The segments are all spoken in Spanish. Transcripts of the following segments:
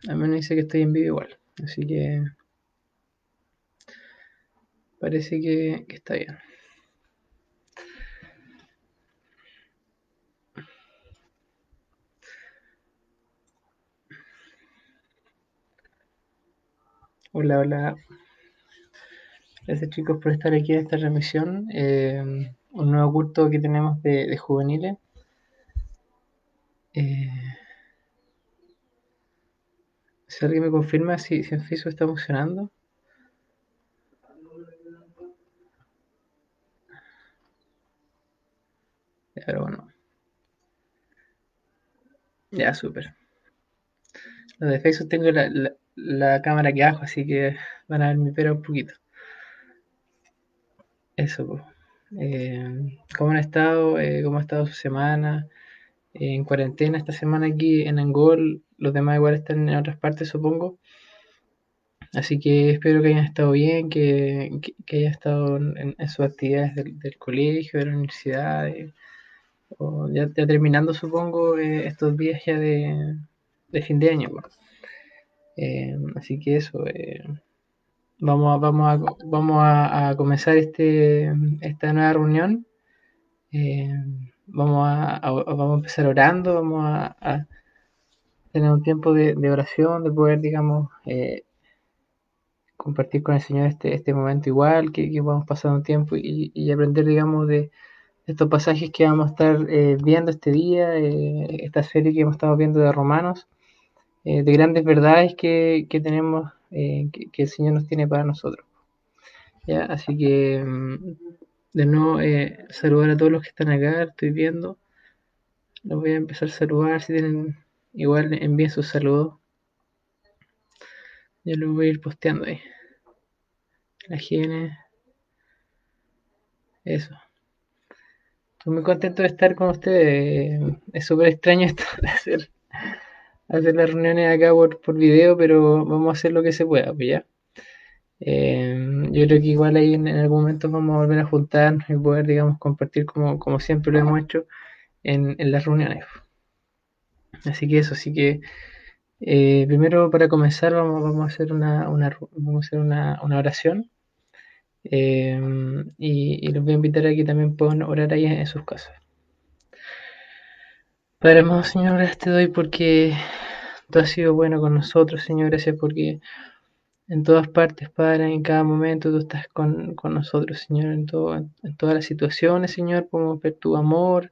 A mí me dice que estoy en vivo igual. Así que parece que está bien. Hola, hola. Gracias chicos por estar aquí en esta transmisión. Un nuevo culto que tenemos de juveniles. Eh, si alguien me confirma si en Facebook está funcionando. Pero bueno, ya súper. Lo de Facebook tengo la cámara aquí abajo, así que van a ver mi pelo un poquito. Eso, pues. ¿Cómo han estado? ¿Cómo ha estado su semana? En cuarentena esta semana aquí en Angol, los demás igual están en otras partes, supongo. Así que espero que hayan estado bien, que hayan estado en sus actividades del colegio, de la universidad, o ya terminando, supongo, estos días ya de fin de año, pues. Así que eso, vamos a comenzar esta nueva reunión. Eh, vamos a empezar orando, vamos a tener un tiempo de oración, de poder, digamos, compartir con el Señor este momento igual, que podamos pasar un tiempo y aprender, digamos, de estos pasajes que vamos a estar viendo este día, esta serie que hemos estado viendo de Romanos, de grandes verdades que tenemos, que el Señor nos tiene para nosotros. ¿Ya? Así que, de nuevo, saludar a todos los que están acá, estoy viendo. Los voy a empezar a saludar, si tienen, igual envíen sus saludos. Yo los voy a ir posteando ahí. La higiene, eso. Estoy muy contento de estar con ustedes. Es súper extraño esto de hacer las reuniones acá por video, pero vamos a hacer lo que se pueda, pues ya. Yo creo que igual ahí en algún momento vamos a volver a juntarnos y poder, digamos, compartir como siempre lo hemos hecho en las reuniones. Así que eso, así que primero para comenzar vamos a hacer vamos a hacer una oración. Y los voy a invitar a que también puedan orar ahí en sus casas. Padre amado Señor, gracias te doy porque tú has sido bueno con nosotros, Señor. Gracias porque en todas partes, Padre, en cada momento tú estás con nosotros, Señor. En todas las situaciones, Señor, podemos ver tu amor,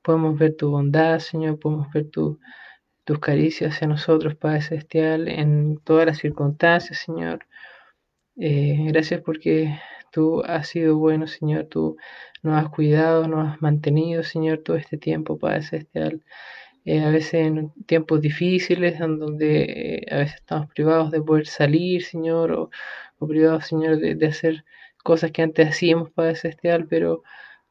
podemos ver tu bondad, Señor. Podemos ver tus caricias hacia nosotros, Padre Celestial, en todas las circunstancias, Señor. Gracias porque tú has sido bueno, Señor. Tú nos has cuidado, nos has mantenido, Señor, todo este tiempo, Padre Celestial. A veces en tiempos difíciles, en donde a veces estamos privados de poder salir, Señor, o privados, Señor, de hacer cosas que antes hacíamos, Padre Celestial, pero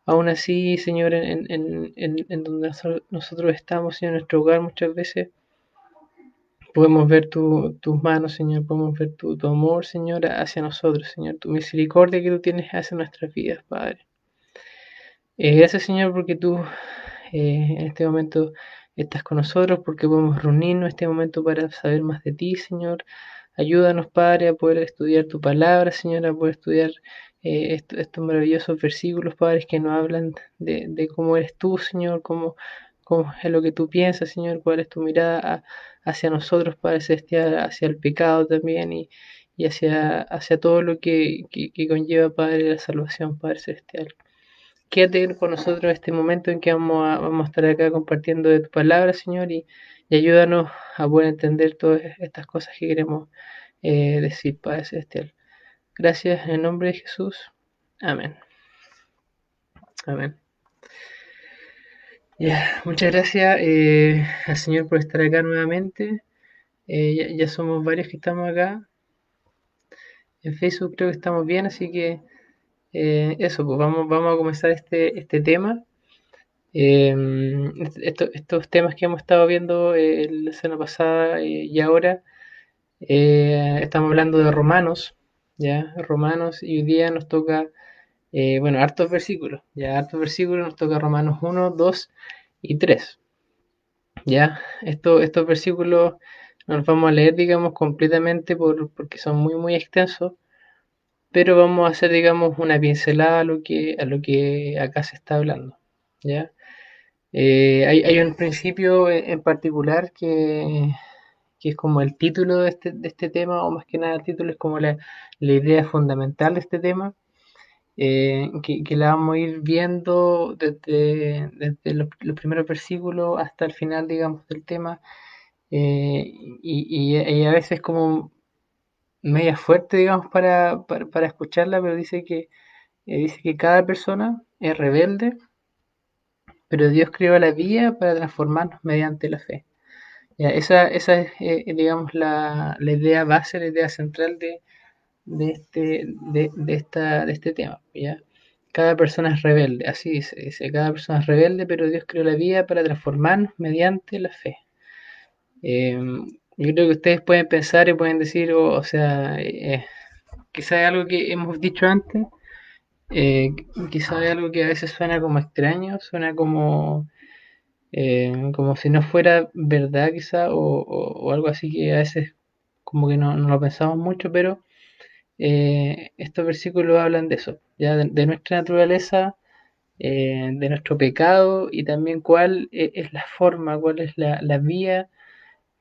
aún así, Señor, en donde nosotros estamos, Señor, en nuestro hogar muchas veces podemos ver tus manos, Señor, podemos ver tu amor, Señor, hacia nosotros, Señor, tu misericordia que tú tienes hacia nuestras vidas, Padre. Gracias, Señor, porque tú en este momento estás con nosotros, porque podemos reunirnos en este momento para saber más de ti, Señor. Ayúdanos, Padre, a poder estudiar tu palabra, Señor, a poder estudiar estos maravillosos versículos, Padre, que nos hablan de cómo eres tú, Señor, cómo es lo que tú piensas, Señor, cuál es tu mirada hacia nosotros, Padre Celestial, hacia el pecado también y hacia todo lo que conlleva, Padre, la salvación, Padre Celestial. Quédate con nosotros en este momento en que vamos a estar acá compartiendo de tu palabra, Señor, y ayúdanos a poder entender todas estas cosas que queremos decir, Padre Celestial. Gracias en el nombre de Jesús. Amén. Amén. Ya, muchas gracias al Señor por estar acá nuevamente. Ya somos varios que estamos acá. En Facebook creo que estamos bien, así que eso, pues vamos a comenzar este tema. Estos temas que hemos estado viendo la semana pasada y ahora, estamos hablando de Romanos, ¿ya? Romanos, y hoy día nos toca, bueno, hartos versículos, ya hartos versículos, nos toca Romanos 1, 2 y 3, ¿ya? Estos versículos No los vamos a leer, digamos, completamente porque son muy, muy extensos, pero vamos a hacer, digamos, una pincelada a lo que acá se está hablando, ¿ya? Hay un principio en particular que es como el título de este tema, o más que nada el título es como la idea fundamental de este tema, que la vamos a ir viendo desde los primeros versículos hasta el final, digamos, del tema, y a veces como media fuerte, digamos, para escucharla, pero dice que cada persona es rebelde, pero Dios creó la vía para transformarnos mediante la fe. Ya, esa es, digamos, la idea base, la idea central de este tema, ¿ya? Cada persona es rebelde, así dice, cada persona es rebelde, pero Dios creó la vía para transformarnos mediante la fe. Eh, yo creo que ustedes pueden pensar y pueden decir, o sea, quizá es algo que hemos dicho antes, eh, quizá es algo que a veces suena como extraño, suena como si no fuera verdad quizá, o algo así que a veces como que no lo pensamos mucho, pero estos versículos hablan de eso, ya de nuestra naturaleza, de nuestro pecado y también cuál es la forma, cuál es la vía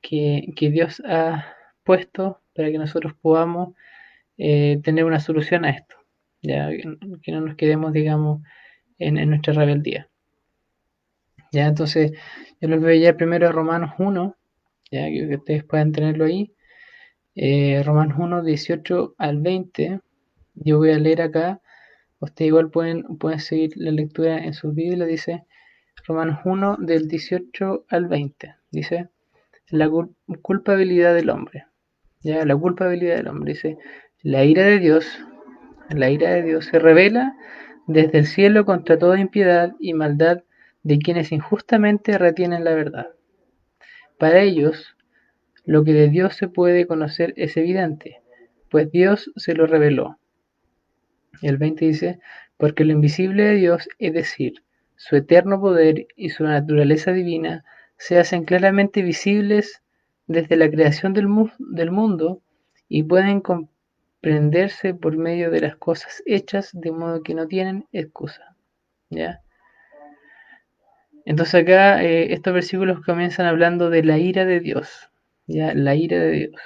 que Dios ha puesto para que nosotros podamos tener una solución a esto, ya que no nos quedemos, digamos, en nuestra rebeldía. Ya, entonces, yo les voy a llevar primero a Romanos 1, ya que ustedes puedan tenerlo ahí. Romanos 1, 18 al 20. Yo voy a leer acá. Ustedes igual pueden seguir la lectura en sus Biblias. Dice Romanos 1, del 18 al 20. Dice, la culpabilidad del hombre. Ya, la culpabilidad del hombre. Dice, la ira de Dios, la ira de Dios se revela desde el cielo contra toda impiedad y maldad de quienes injustamente retienen la verdad. Para ellos, lo que de Dios se puede conocer es evidente, pues Dios se lo reveló. El 20 dice, porque lo invisible de Dios, es decir, su eterno poder y su naturaleza divina, se hacen claramente visibles desde la creación del mundo y pueden comprenderse por medio de las cosas hechas de modo que no tienen excusa. ¿Ya? Entonces acá estos versículos comienzan hablando de la ira de Dios. ¿Ya? La ira de Dios.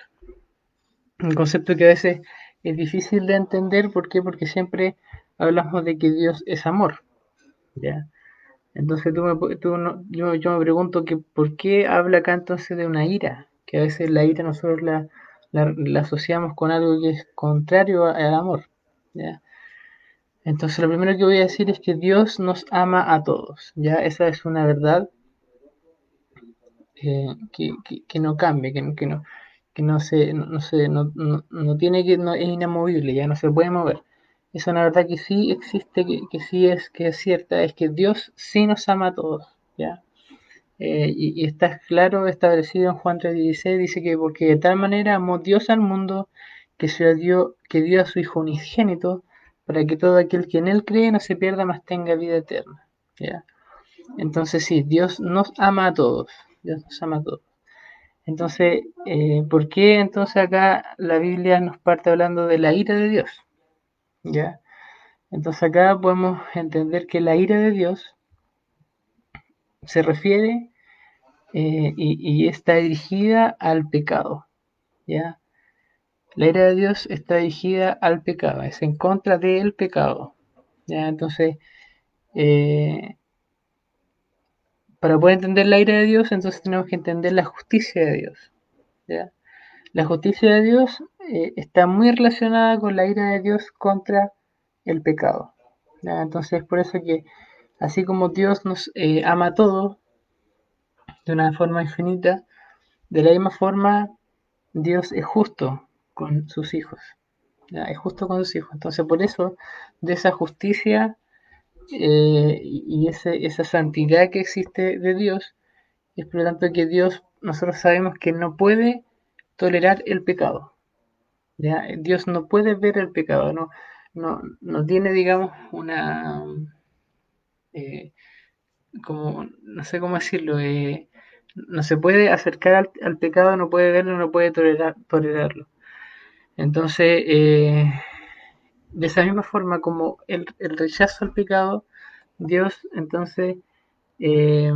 Un concepto que a veces es difícil de entender, ¿por qué? Porque siempre hablamos de que Dios es amor, ¿ya? Entonces yo me pregunto que ¿por qué habla acá entonces de una ira? Que a veces la ira nosotros la asociamos con algo que es contrario al amor, ¿ya? Entonces lo primero que voy a decir es que Dios nos ama a todos, ¿ya? Esa es una verdad que no cambia, que no se, no, se, no tiene no, es inamovible, ya no se puede mover. Es una verdad que sí existe, que es cierta, es que Dios sí nos ama a todos, ¿ya? Y está claro, establecido en Juan 3:16, dice que porque de tal manera amó Dios al mundo que dio a su Hijo unigénito para que todo aquel que en Él cree no se pierda, mas tenga vida eterna, ¿ya? Entonces sí, Dios nos ama a todos, Dios nos ama a todos. Entonces, ¿por qué entonces acá la Biblia nos parte hablando de la ira de Dios? ¿Ya? Entonces acá podemos entender que la ira de Dios se refiere y está dirigida al pecado, ¿ya? La ira de Dios está dirigida al pecado, es en contra del pecado, ¿ya? Entonces, eh, para poder entender la ira de Dios, entonces tenemos que entender la justicia de Dios, ¿ya? La justicia de Dios está muy relacionada con la ira de Dios contra el pecado, ¿ya? Entonces, por eso que así como Dios nos ama a todos de una forma infinita, de la misma forma Dios es justo con sus hijos, ¿ya? Es justo con sus hijos. Entonces, por eso, de esa justicia esa santidad que existe de Dios, es por lo tanto que Dios, nosotros sabemos que no puede tolerar el pecado. ¿Ya? Dios no puede ver el pecado, no tiene, digamos, eh, como, no sé cómo decirlo, no se puede acercar al pecado, no puede verlo, no puede tolerarlo. Entonces, de esa misma forma como el rechazo al pecado, Dios entonces, eh,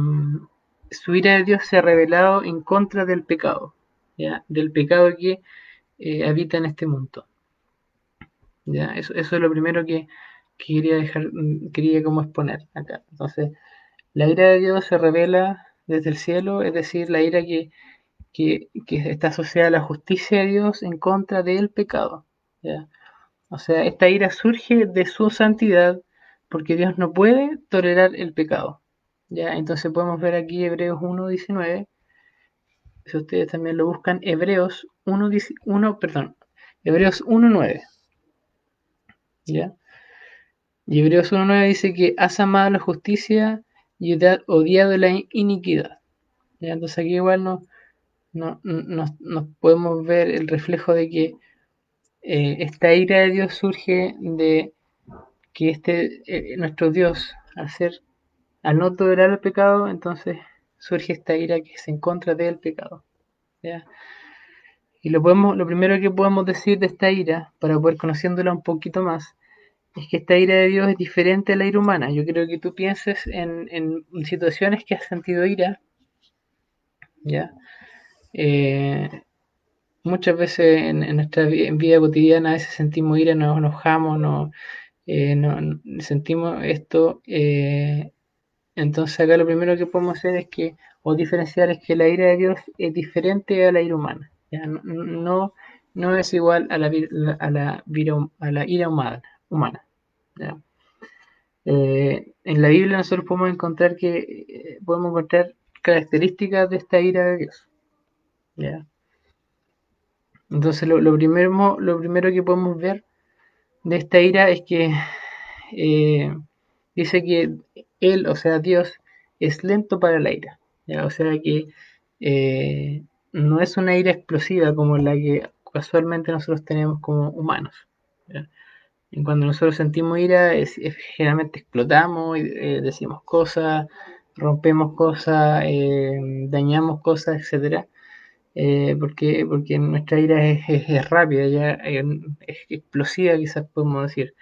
su ira de Dios se ha revelado en contra del pecado, ¿ya? Del pecado que habita en este mundo. ¿Ya? Eso es lo primero que quería como exponer acá. Entonces, la ira de Dios se revela desde el cielo, es decir, la ira que está asociada a la justicia de Dios en contra del pecado. ¿Ya? O sea, esta ira surge de su santidad porque Dios no puede tolerar el pecado. ¿Ya? Entonces podemos ver aquí Hebreos 1:19. Si ustedes también lo buscan, Hebreos 1, perdón, Hebreos 1:9. ¿Ya? Y Hebreos 1:9 dice que has amado la justicia y odiado la iniquidad. ¿Ya? Entonces aquí igual nos podemos ver el reflejo de que esta ira de Dios surge de que nuestro Dios, al no tolerar el pecado, entonces surge esta ira que es en contra del pecado. ¿Ya? Y lo primero que podemos decir de esta ira, para poder conociéndola un poquito más, es que esta ira de Dios es diferente a la ira humana. Yo creo que tú pienses en situaciones que has sentido ira, ¿ya? Eh, Muchas veces en nuestra vida cotidiana a veces sentimos ira, nos enojamos, sentimos esto. Entonces acá lo primero que podemos hacer es que, o diferenciar, es que la ira de Dios es diferente a la ira humana. ¿Ya? No es igual a la ira humana. ¿Ya? En la Biblia nosotros podemos encontrar características de esta ira de Dios. ¿Ya? Entonces lo primero que podemos ver de esta ira es que eh, dice que Él, o sea, Dios, es lento para la ira. ¿Ya? O sea que eh, no es una ira explosiva como la que casualmente nosotros tenemos como humanos. ¿Ya? Y cuando nosotros sentimos ira, generalmente explotamos, decimos cosas, rompemos cosas, dañamos cosas, etcétera. Porque nuestra ira es rápida, ya, es explosiva, quizás podemos decir.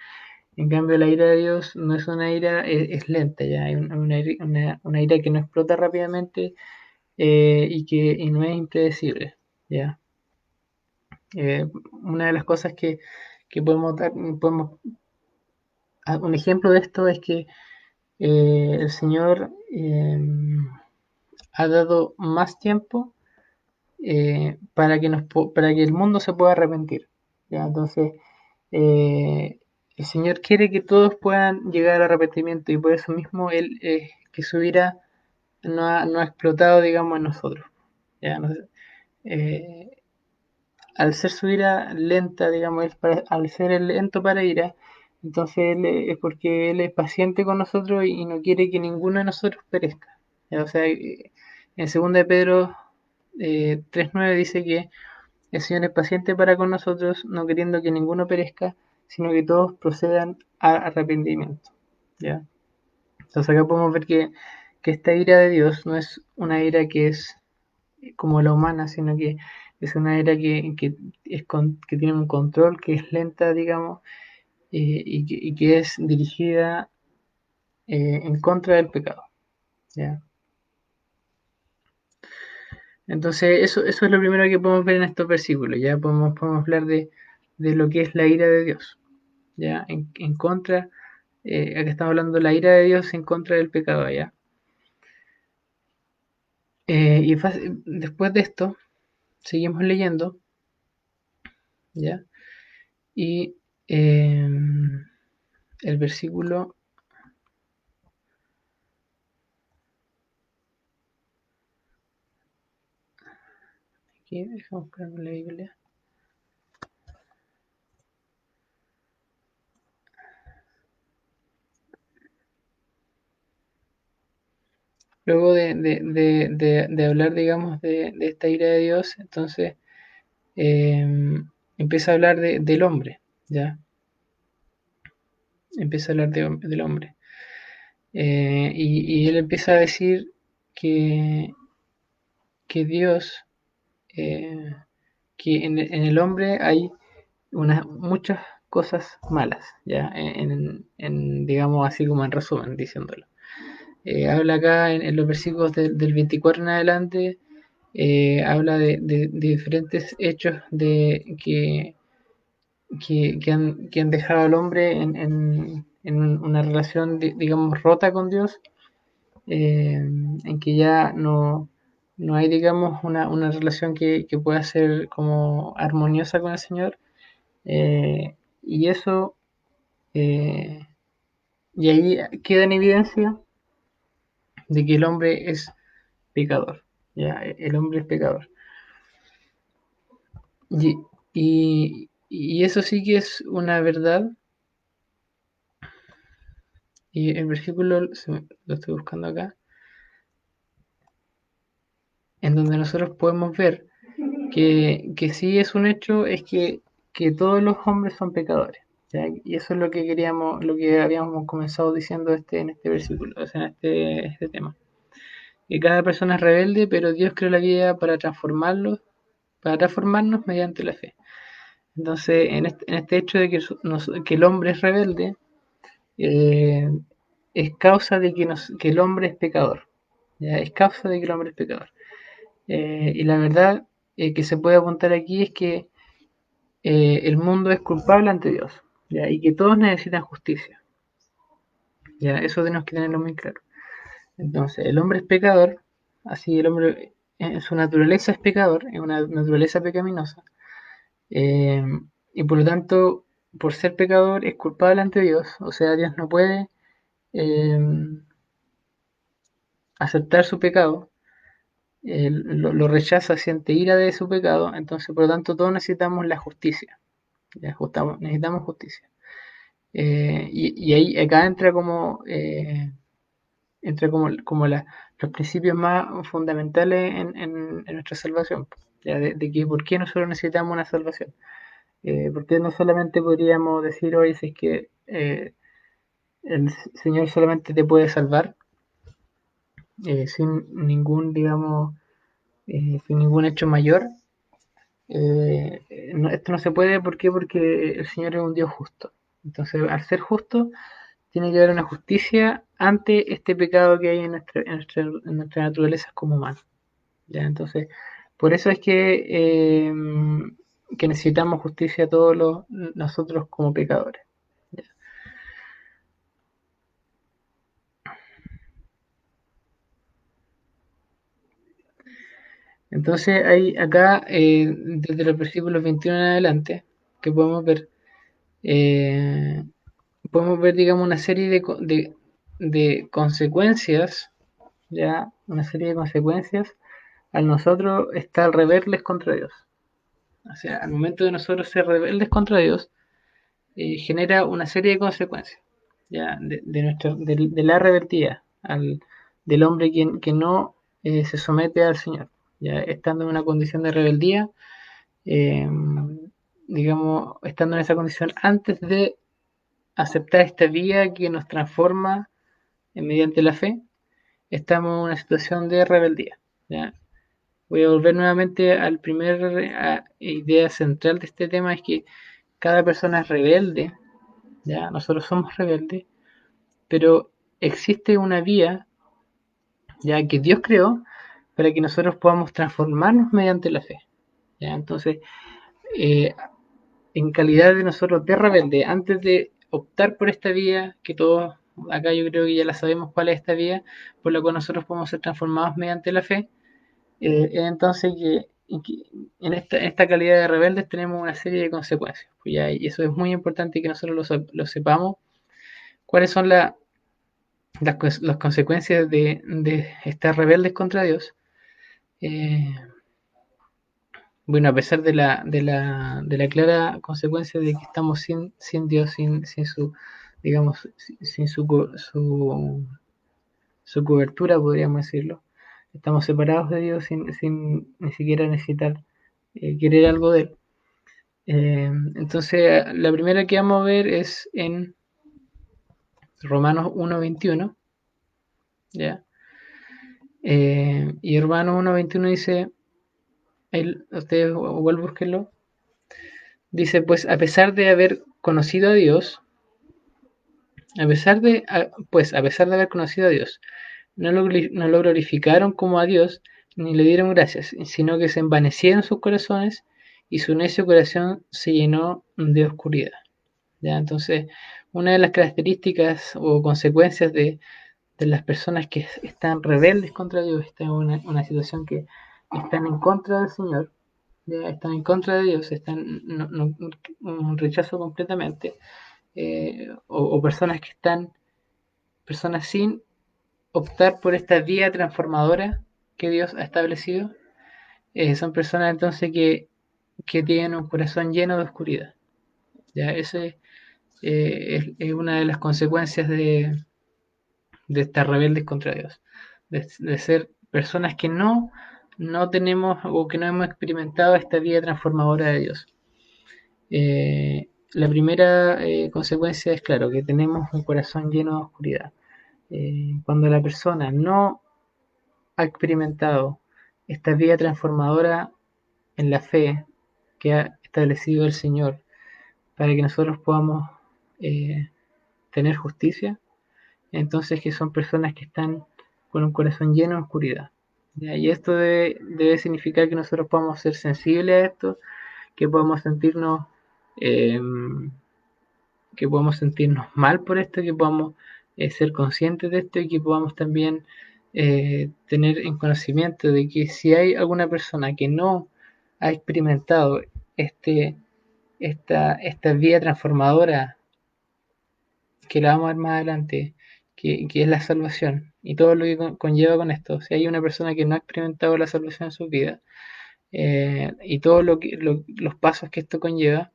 En cambio, la ira de Dios no es una ira, es lenta, ya, hay una ira que no explota rápidamente y no es impredecible, ya. Una de las cosas que un ejemplo de esto es que el Señor ha dado más tiempo para que el mundo se pueda arrepentir. ¿Ya? Entonces, el Señor quiere que todos puedan llegar al arrepentimiento y por eso mismo Él, que su ira no ha explotado, digamos, en nosotros. ¿Ya? Eh, Al ser su ira lenta, digamos, al ser el lento para ira, entonces es porque Él es paciente con nosotros y no quiere que ninguno de nosotros perezca. ¿Ya? O sea, en 2 de Pedro 3:9 dice que el Señor es paciente para con nosotros, no queriendo que ninguno perezca, sino que todos procedan al arrepentimiento. ¿Ya? Entonces acá podemos ver que esta ira de Dios no es una ira que es como la humana, sino que es una ira que tiene un control, que es lenta, digamos, y que es dirigida en contra del pecado. ¿Ya? Entonces eso es lo primero que podemos ver en estos versículos. Ya podemos hablar de lo que es la ira de Dios. ¿Ya? En contra, acá estamos hablando de la ira de Dios en contra del pecado, ¿ya? Después de esto, seguimos leyendo, ¿ya? Y el versículo, aquí, déjame buscar en la Biblia. Luego de hablar, digamos, de esta ira de Dios, entonces empieza a hablar del hombre, ¿ya? Empieza a hablar del hombre. Y él empieza a decir que que Dios, que en el hombre hay muchas cosas malas, ya, digamos así como en resumen, diciéndolo. Habla acá en los versículos del 24 en adelante, habla de diferentes hechos que han dejado al hombre en una relación, digamos, rota con Dios, en que ya no hay, digamos, una relación que pueda ser como armoniosa con el Señor. Y eso, eh, y ahí queda en evidencia de que el hombre es pecador. Ya, el hombre es pecador. Y eso sí que es una verdad. Y el versículo, lo estoy buscando acá, en donde nosotros podemos ver que sí es un hecho, es que todos los hombres son pecadores. ¿Ya? Y eso es lo que queríamos, lo que habíamos comenzado diciendo en este versículo, o sea, en este tema. Que cada persona es rebelde, pero Dios creó la vida para transformarnos mediante la fe. Entonces, en este hecho de que el hombre es rebelde, eh, es causa de que el hombre es pecador. ¿Ya? Es causa de que el hombre es pecador. Y la verdad que se puede apuntar aquí es que el mundo es culpable ante Dios, ¿ya? Y que todos necesitan justicia. ¿Ya? Eso tenemos que tenerlo muy claro. Entonces, el hombre es pecador, así el hombre en su naturaleza es pecador, es una naturaleza pecaminosa, eh, y por lo tanto, por ser pecador, es culpable ante Dios, o sea, Dios no puede eh, aceptar su pecado, lo rechaza, siente ira de su pecado, entonces por lo tanto todos necesitamos la justicia, ya necesitamos justicia. Y ahí acá entra como los principios más fundamentales en nuestra salvación, ya, de que por qué nosotros necesitamos una salvación. Porque no solamente podríamos decir hoy si es que el Señor solamente te puede salvar sin ningún, digamos, sin ningún hecho mayor. Esto no se puede, ¿por qué? Porque el Señor es un Dios justo. Entonces, al ser justo, tiene que haber una justicia ante este pecado que hay en nuestra naturaleza como humanos. ¿Ya? Entonces, por eso es que necesitamos justicia todos nosotros como pecadores. ¿Ya? Entonces, hay acá, desde los versículos 21 en adelante, que eh, podemos ver, digamos, una serie de consecuencias, ya, una serie de consecuencias al nosotros estar rebeldes contra Dios. O sea, al momento de nosotros ser rebeldes contra Dios, genera una serie de consecuencias, ya, de la rebeldía del hombre que no se somete al Señor, ya, estando en una condición de rebeldía, eh, digamos, estando en esa condición antes de aceptar esta vía que nos transforma mediante la fe, estamos en una situación de rebeldía. ¿Ya? Voy a volver nuevamente al primer idea central de este tema, es que cada persona es rebelde, ¿ya? Nosotros somos rebeldes, pero existe una vía ya que Dios creó para que nosotros podamos transformarnos mediante la fe. ¿Ya? Entonces, eh, en calidad de nosotros de rebelde, antes de optar por esta vía, que todos acá yo creo que ya la sabemos cuál es esta vía, por la cual nosotros podemos ser transformados mediante la fe, entonces en esta calidad de rebeldes tenemos una serie de consecuencias. Pues ya, y eso es muy importante que nosotros lo sepamos, cuáles son las consecuencias de estar rebeldes contra Dios. Eh, bueno, a pesar de la clara consecuencia de que estamos sin Dios, sin su, digamos, sin su cobertura, podríamos decirlo. Estamos separados de Dios sin ni siquiera necesitar querer algo de Él. Entonces, la primera que vamos a ver es en Romanos 1:21, ¿ya? Y Romanos 1:21 dice, ustedes igual búsquenlo, dice, pues a pesar de haber conocido a Dios, a pesar de haber conocido a Dios, no lo glorificaron como a Dios, ni le dieron gracias, sino que se envanecieron sus corazones y su necio corazón se llenó de oscuridad. ¿Ya? Entonces, una de las características o consecuencias de las personas que están rebeldes contra Dios, está en una situación que están en contra del Señor, ¿ya? Están en contra de Dios, están un rechazo completamente, o personas que están, personas sin optar por esta vía transformadora que Dios ha establecido, son personas entonces que tienen un corazón lleno de oscuridad. ¿Ya? Ese es una de las consecuencias de estar rebeldes contra Dios, de ser personas que no tenemos o que no hemos experimentado esta vía transformadora de Dios. La primera consecuencia es, claro, que tenemos un corazón lleno de oscuridad. Cuando la persona no ha experimentado esta vía transformadora en la fe que ha establecido el Señor para que nosotros podamos eh, tener justicia, entonces que son personas que están con un corazón lleno de oscuridad. ¿Ya? Y esto debe significar que nosotros podamos ser sensibles a esto, que podamos sentirnos eh, que podamos sentirnos mal por esto, que podamos ser conscientes de esto y que podamos también tener en conocimiento de que si hay alguna persona que no ha experimentado esta vía transformadora que la vamos a ver más adelante, que es la salvación y todo lo que conlleva con esto, si hay una persona que no ha experimentado la salvación en su vida y todos los pasos que esto conlleva,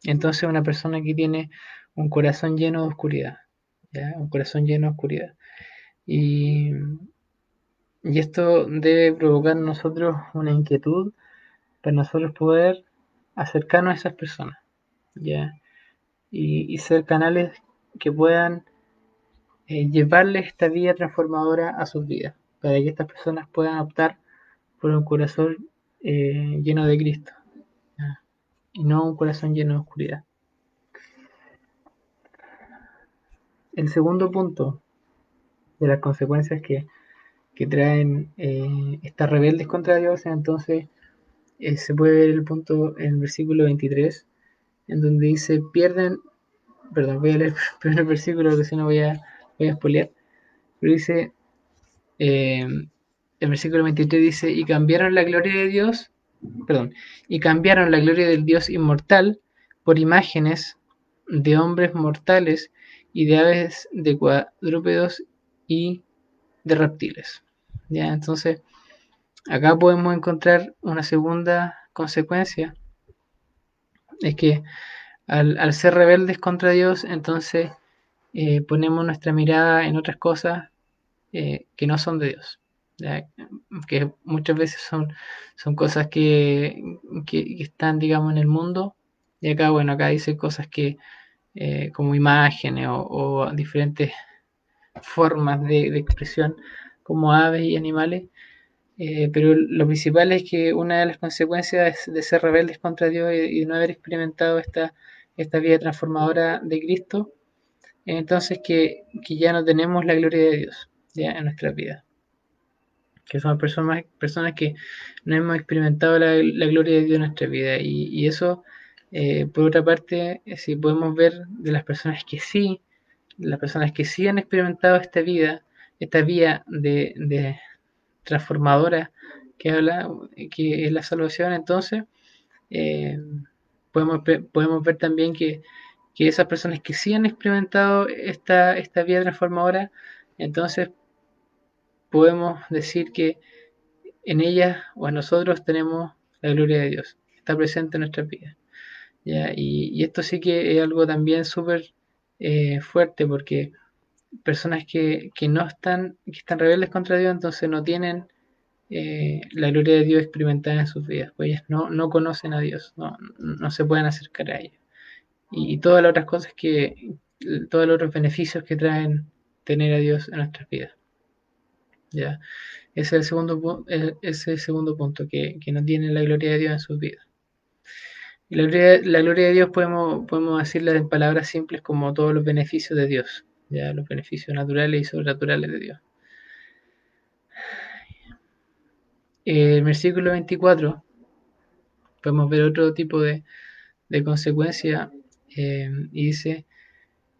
entonces una persona que tiene un corazón lleno de oscuridad, ¿ya? Un corazón lleno de oscuridad. Y, y esto debe provocar en nosotros una inquietud para nosotros poder acercarnos a esas personas, ¿ya? Y ser canales que puedan llevarles esta vida transformadora a sus vidas, para que estas personas puedan optar por un corazón lleno de Cristo, ¿ya? Y no un corazón lleno de oscuridad. El segundo punto de las consecuencias que traen estas rebeldes contra Dios, entonces se puede ver el punto en el versículo 23, en donde dice, perdón, voy a leer primero el versículo porque si no voy a spoilear, pero dice, eh, el versículo 23 dice, y cambiaron la gloria de Dios, perdón, y cambiaron la gloria del Dios inmortal por imágenes de hombres mortales y de aves, de cuadrúpedos y de reptiles. ¿Ya? Entonces, acá podemos encontrar una segunda consecuencia, es que al ser rebeldes contra Dios, entonces ponemos nuestra mirada en otras cosas que no son de Dios, ¿ya? Que muchas veces son cosas que están, digamos, en el mundo, y acá, bueno, acá dice cosas que como imágenes o diferentes formas de expresión como aves y animales. Pero lo principal es que una de las consecuencias de ser rebeldes contra Dios y de no haber experimentado esta vida transformadora de Cristo, entonces que ya no tenemos la gloria de Dios ya en nuestras vidas. Que somos personas que no hemos experimentado la gloria de Dios en nuestra vida. Y eso, por otra parte, si podemos ver de las personas que sí han experimentado esta vía de transformadora que habla, que es la salvación, entonces eh, podemos ver también que esas personas que sí han experimentado esta vía transformadora, entonces podemos decir que en ellas o en nosotros tenemos la gloria de Dios, está presente en nuestras vidas. ¿Ya? Y esto sí que es algo también súper fuerte porque personas que no están, que están rebeldes contra Dios, entonces no tienen la gloria de Dios experimentada en sus vidas, pues ellas no conocen a Dios, no se pueden acercar a ella. Y todas las otras cosas todos los otros beneficios que traen tener a Dios en nuestras vidas. ¿ya? Ese es el segundo punto, que no tienen la gloria de Dios en sus vidas. Y la gloria de Dios podemos decirla en palabras simples como todos los beneficios de Dios, ya los beneficios naturales y sobrenaturales de Dios. El versículo 24 podemos ver otro tipo de consecuencia y dice,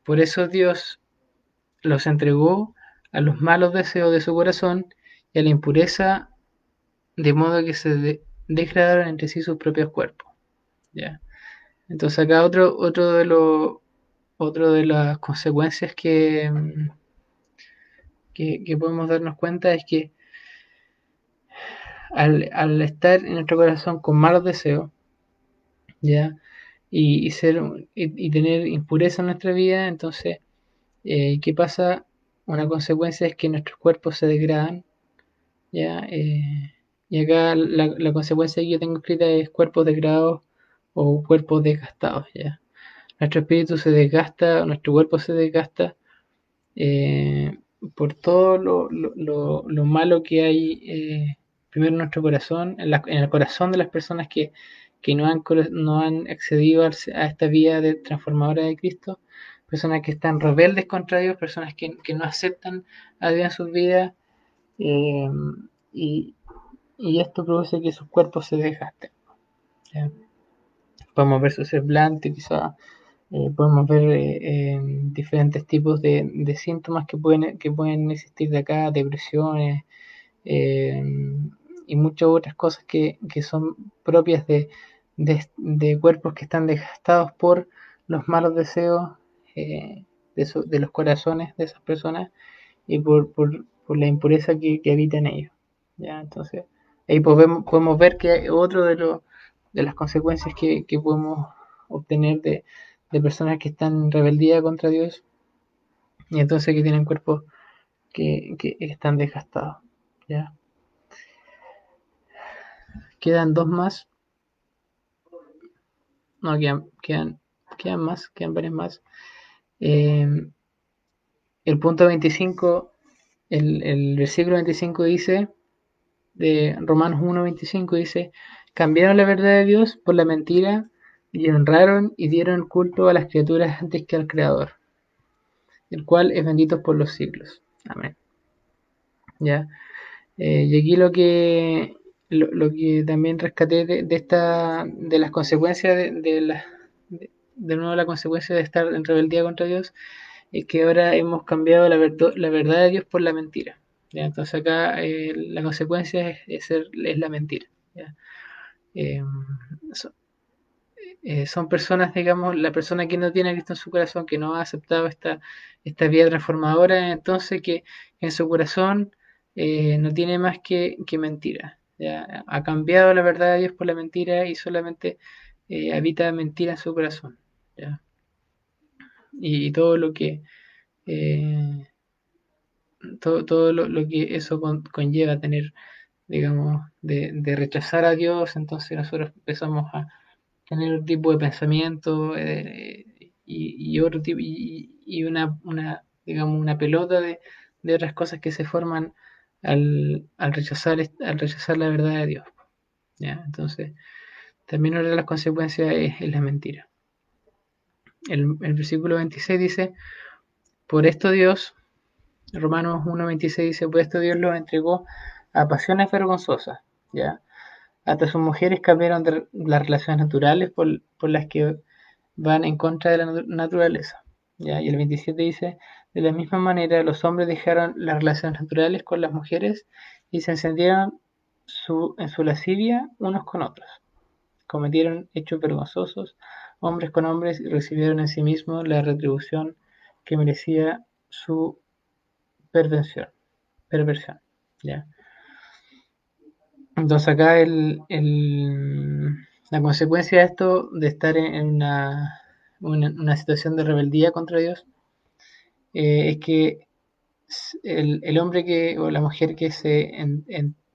por eso Dios los entregó a los malos deseos de su corazón y a la impureza, de modo que se degradaron entre sí sus propios cuerpos. ¿Ya? Entonces acá otro de las consecuencias que podemos darnos cuenta es que al estar en nuestro corazón con malos deseos, ¿ya? Y tener impureza en nuestra vida, entonces, ¿qué pasa? Una consecuencia es que nuestros cuerpos se degradan, ¿ya? Y acá la consecuencia que yo tengo escrita es cuerpos degradados o cuerpos desgastados, ¿ya? Nuestro espíritu se desgasta, nuestro cuerpo se desgasta eh, por todo lo malo que hay primero en nuestro corazón, en el corazón de las personas que no han accedido a esta vía de transformadora de Cristo, personas que están rebeldes contra Dios, personas que no aceptan a Dios en sus vidas eh, y, y esto produce que sus cuerpos se desgasten. ¿Ya? Podemos ver su semblante, quizá podemos ver diferentes tipos de síntomas que pueden existir de acá, depresiones eh, y muchas otras cosas que son propias de cuerpos que están desgastados por los malos deseos de los corazones de esas personas y por la impureza que habita en ellos. ¿Ya? Entonces, ahí podemos ver que hay otro de las consecuencias que podemos obtener de personas que están en rebeldía contra Dios y entonces que tienen cuerpos que están desgastados. ¿Ya? Quedan dos más, no, quedan varias más. Eh, el punto 25, el versículo 25 dice, de Romanos 1:25 dice, cambiaron la verdad de Dios por la mentira y honraron y dieron culto a las criaturas antes que al Creador, el cual es bendito por los siglos. Amén. ¿Ya? Y aquí lo que también rescaté de las consecuencias de nuevo la consecuencia de estar en rebeldía contra Dios, es que ahora hemos cambiado la verdad de Dios por la mentira. ¿Ya? Entonces acá la consecuencia es la mentira. ¿Ya? Eh, so- Son personas, digamos, la persona que no tiene a Cristo en su corazón, que no ha aceptado esta vía transformadora, entonces que en su corazón no tiene más que mentira. ¿Ya? Ha cambiado la verdad de Dios por la mentira y solamente habita mentira en su corazón. ¿Ya? Y todo lo que eh, todo lo que eso conlleva tener, digamos, de rechazar a Dios, entonces nosotros empezamos a tener un tipo de pensamiento y otro tipo, y digamos, una pelota de otras cosas que se forman al rechazar la verdad de Dios. ¿Ya? Entonces, también una de las consecuencias es la mentira. El versículo 26 dice, por esto Dios, Romanos 1:26 dice, por esto Dios los entregó a pasiones vergonzosas, ¿ya? Hasta sus mujeres cambiaron de las relaciones naturales por las que van en contra de la naturaleza. ¿Ya? Y el 27 dice, de la misma manera los hombres dejaron las relaciones naturales con las mujeres y se encendieron en su lascivia unos con otros. Cometieron hechos vergonzosos, hombres con hombres, y recibieron en sí mismos la retribución que merecía su perversión. ¿Ya? Entonces acá la consecuencia de esto, de estar en una situación de rebeldía contra Dios, es que el hombre o la mujer que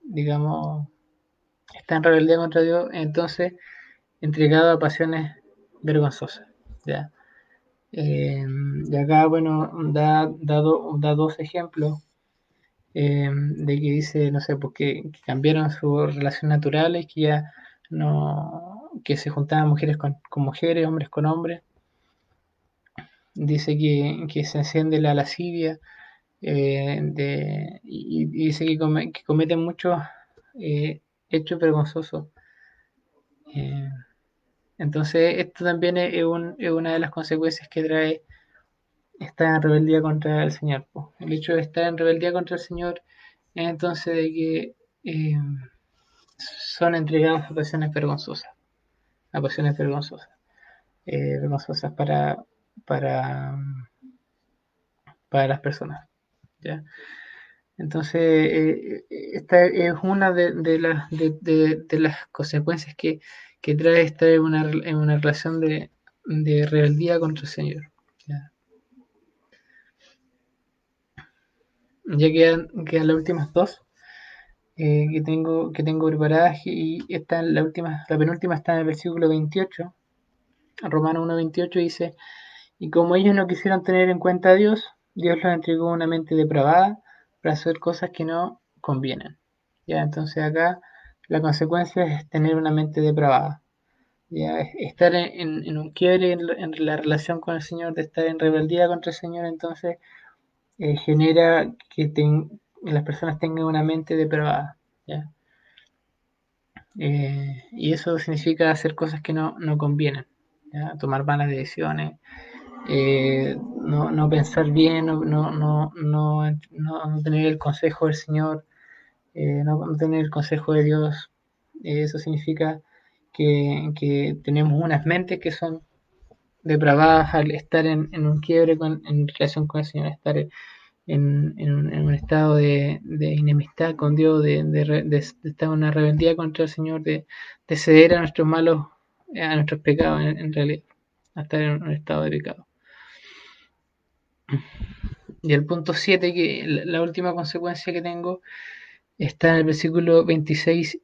digamos, está en rebeldía contra Dios, entonces entregado a pasiones vergonzosas. ¿Ya? Y acá, bueno, da dos ejemplos de que dice, no sé, pues que cambiaron sus relaciones naturales, que ya no, que se juntaban mujeres con mujeres, hombres con hombres. Dice que se enciende la lascivia, y dice que cometen muchos hechos vergonzosos. Eh, entonces, esto también es una de las consecuencias que trae estar en rebeldía contra el Señor, po. El hecho de estar en rebeldía contra el Señor es entonces de que eh, son entregados a pasiones vergonzosas, vergonzosas para, para las personas, ¿ya? Entonces, esta es una de las consecuencias que trae estar en una relación de rebeldía contra el Señor. Ya, ya quedan las últimas dos que tengo preparadas y esta, la penúltima está en el versículo 28. Romano 1:28 dice, y como ellos no quisieron tener en cuenta a Dios, Dios los entregó una mente depravada para hacer cosas que no convienen. Ya, entonces acá la consecuencia es tener una mente depravada. Ya, estar en un quiebre en la relación con el Señor, de estar en rebeldía contra el Señor, entonces genera que las personas tengan una mente depravada. ¿Ya? Y eso significa hacer cosas que no convienen, ¿ya? Tomar malas decisiones, no pensar bien, no tener el consejo del Señor, no tener el consejo de Dios. Eso significa que tenemos unas mentes que son depravadas al estar en un quiebre en relación con el Señor, estar en un estado de enemistad con Dios, de estar en una rebeldía contra el Señor, de ceder a nuestros malos, a nuestros pecados en realidad, a estar en un estado de pecado. Y el punto 7 que la última consecuencia que tengo, está en el versículo 26,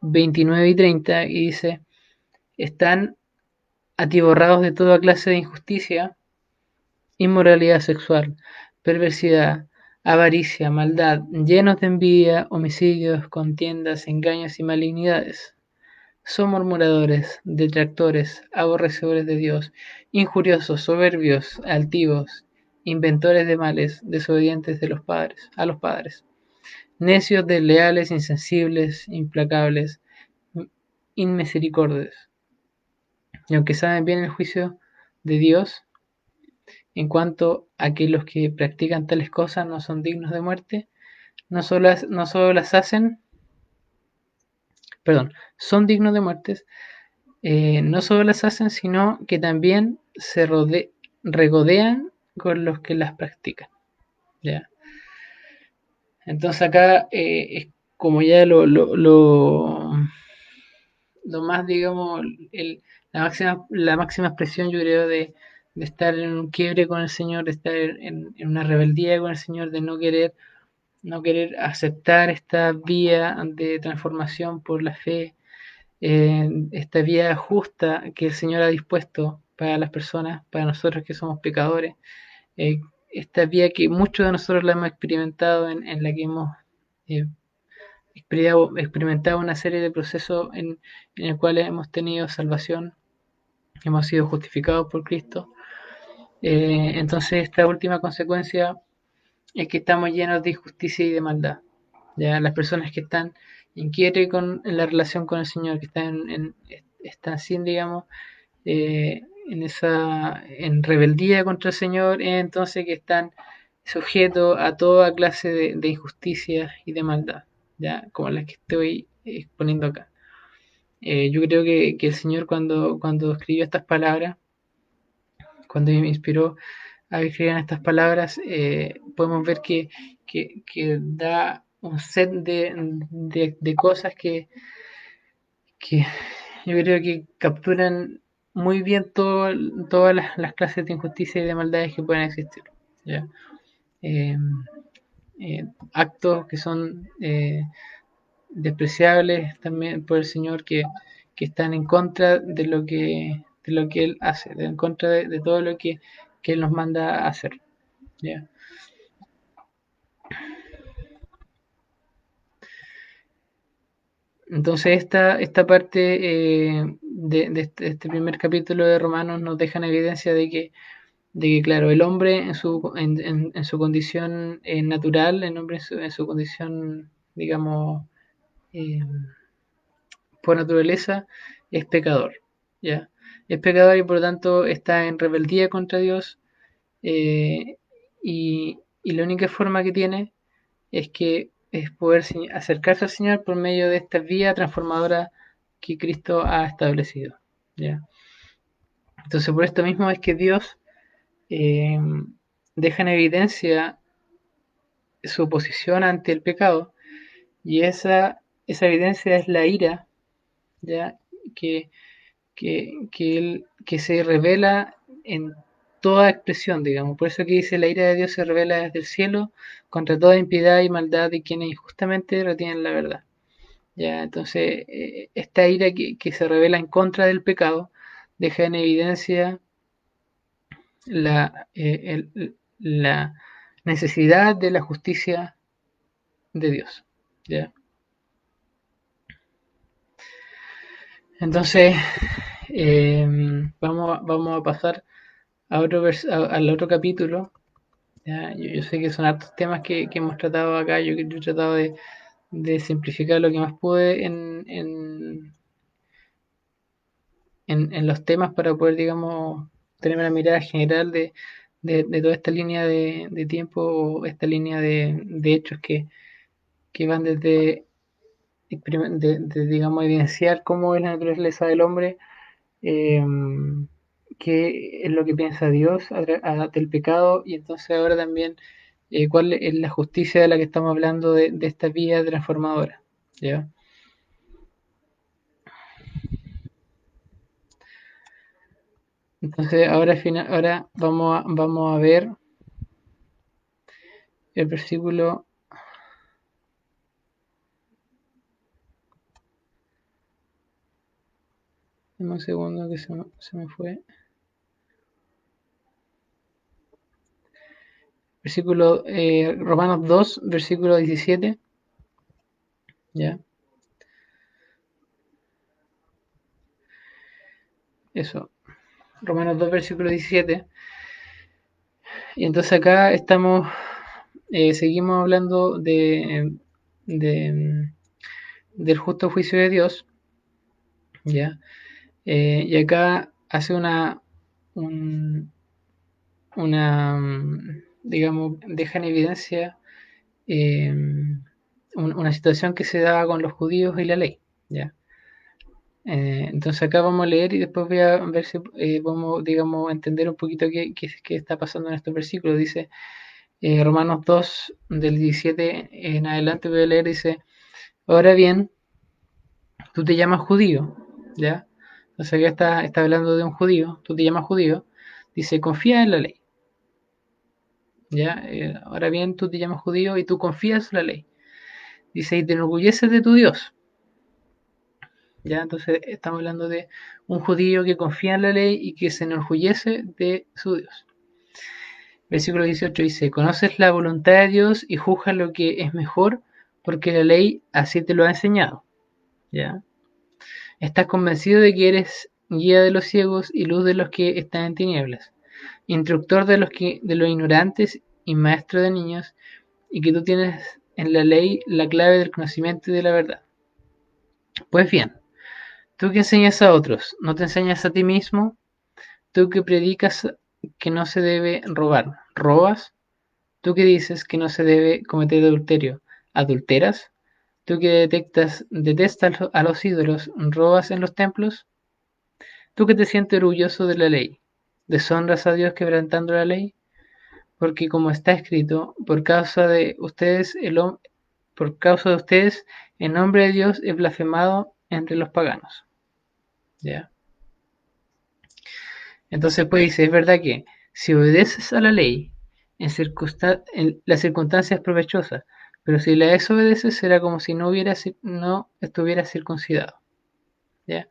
29 y 30, y dice, están atiborrados de toda clase de injusticia, inmoralidad sexual, perversidad, avaricia, maldad, llenos de envidia, homicidios, contiendas, engaños y malignidades. Son murmuradores, detractores, aborrecedores de Dios, injuriosos, soberbios, altivos, inventores de males, desobedientes a los padres, necios, desleales, insensibles, implacables, inmisericordios. Y aunque saben bien el juicio de Dios, en cuanto a que los que practican tales cosas no son dignos de muerte, no solo las hacen, perdón, son dignos de muerte, no solo las hacen, sino que también regodean con los que las practican. ¿Ya? Entonces acá es como ya lo más, digamos, la máxima expresión, yo creo, de estar en un quiebre con el Señor, de estar en una rebeldía con el Señor, de no querer aceptar esta vía de transformación por la fe, esta vía justa que el Señor ha dispuesto para las personas, para nosotros que somos pecadores, eh, esta vía que muchos de nosotros la hemos experimentado, en la que hemos eh, experimentado una serie de procesos en el cual hemos tenido salvación, hemos sido justificados por Cristo. Entonces esta última consecuencia es que estamos llenos de injusticia y de maldad. Ya las personas que están inquietas en la relación con el Señor, que están sin, digamos, en rebeldía contra el Señor, entonces que están sujetos a toda clase de injusticias y de maldad, ya como las que estoy exponiendo acá. Yo creo que el Señor cuando escribió estas palabras, cuando me inspiró a escribir estas palabras, podemos ver que da un set de cosas que yo creo que capturan muy bien todas las clases de injusticia y de maldades que pueden existir. ¿Ya? Eh, Actos que son despreciables también por el Señor, que están en contra de lo que Él hace, en contra de todo lo que Él nos manda a hacer. ¿Ya? Entonces esta parte este primer capítulo de Romanos nos deja en evidencia de que claro, el hombre en su condición natural, el hombre en su condición, digamos, eh, por naturaleza, es pecador, ¿ya? Es pecador y por lo tanto está en rebeldía contra Dios, y la única forma que tiene es poder acercarse al Señor por medio de esta vía transformadora que Cristo ha establecido, ¿ya? Entonces por esto mismo es que Dios eh, deja en evidencia su oposición ante el pecado, y esa evidencia es la ira, ¿ya? que, que se revela en toda expresión, digamos. Por eso que dice, la ira de Dios se revela desde el cielo contra toda impiedad y maldad de quienes injustamente retienen la verdad. ¿Ya? Entonces, esta ira que se revela en contra del pecado deja en evidencia la necesidad de la justicia de Dios. ¿Ya? Entonces, vamos a pasar al otro capítulo. ¿Ya? Yo sé que son hartos temas que hemos tratado acá. Yo he tratado de simplificar lo que más pude en los temas para poder, digamos, tener una mirada general de toda esta línea de tiempo, o esta línea de hechos que van digamos, evidenciar cómo es la naturaleza del hombre, eh, qué es lo que piensa Dios del pecado, y entonces ahora también cuál es la justicia de la que estamos hablando de esta vía transformadora. ¿Ya? Entonces ahora vamos a ver el versículo. Dame un segundo que se me fue. Versículo Romanos 2, versículo 17. ¿Ya? Eso. Romanos 2, versículo 17. Y entonces acá seguimos hablando de, del justo juicio de Dios. ¿Ya? Y acá hace un, digamos, deja en evidencia eh, una situación que se daba con los judíos y la ley. ¿Ya? Entonces acá vamos a leer y después voy a ver si vamos, digamos, a entender un poquito qué está pasando en estos versículos. Dice Romanos 2, del 17 en adelante voy a leer, dice, ahora bien, tú te llamas judío, ¿ya? Entonces acá está hablando de un judío, tú te llamas judío, dice, confía en la ley, ¿ya? Ahora bien, tú te llamas judío y tú confías en la ley. Dice, y te enorgulleces de tu Dios, ¿ya? Entonces estamos hablando de un judío que confía en la ley y que se enorgullece de su Dios. Versículo 18 dice, conoces la voluntad de Dios y juzgas lo que es mejor porque la ley así te lo ha enseñado, ¿ya? Estás convencido de que eres guía de los ciegos y luz de los que están en tinieblas, instructor de los ignorantes y maestro de niños, y que tú tienes en la ley la clave del conocimiento y de la verdad. Pues bien, tú que enseñas a otros, ¿no te enseñas a ti mismo? Tú que predicas que no se debe robar, ¿robas? Tú que dices que no se debe cometer adulterio, ¿adulteras? Tú que detestas a los ídolos, ¿robas en los templos? Tú que te sientes orgulloso de la ley, ¿deshonras a Dios quebrantando la ley? Porque como está escrito, por causa de ustedes, el nombre de Dios es blasfemado entre los paganos. ¿Ya? Entonces pues dice, es verdad que si obedeces a la ley, la circunstancia es provechosa, pero si la desobedeces será como si no estuviera circuncidado. ¿Ya?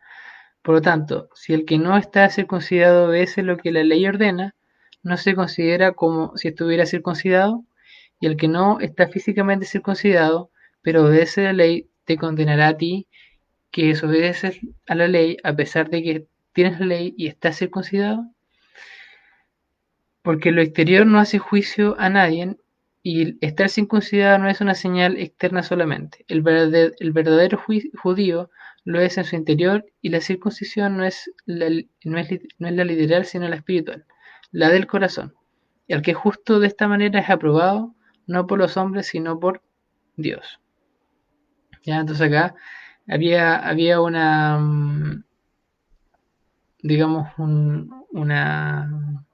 Por lo tanto, si el que no está circuncidado obedece lo que la ley ordena, no se considera como si estuviera circuncidado, y el que no está físicamente circuncidado, pero obedece la ley, te condenará a ti, que desobedeces a la ley a pesar de que tienes la ley y estás circuncidado? Porque lo exterior no hace juicio a nadie y estar circuncidado no es una señal externa solamente. El verdadero judío lo es en su interior y la circuncisión no es la literal sino la espiritual, la del corazón. El que es justo de esta manera es aprobado no por los hombres sino por Dios. ¿Ya? Entonces acá había una, digamos, una